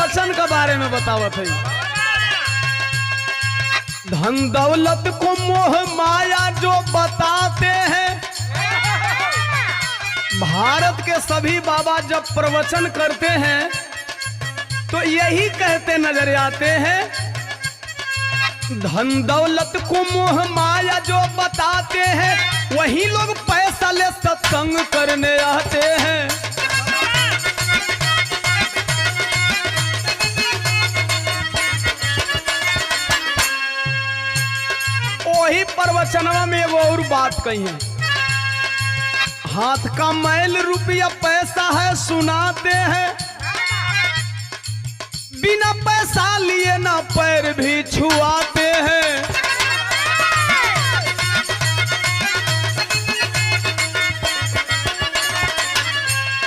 प्रवचन के बारे में बतावत है। धन दौलत को मोह माया जो बताते हैं। भारत के सभी बाबा जब प्रवचन करते हैं तो यही कहते नजर आते हैं, धन दौलत को मोह माया जो बताते हैं, वही लोग पैसा ले सत्संग करने आते हैं। वही प्रवचनवा में वो और बात कही है, हाथ का मैल रुपया पैसा है सुनाते हैं, बिना पैसा लिए ना पैर भी छुआते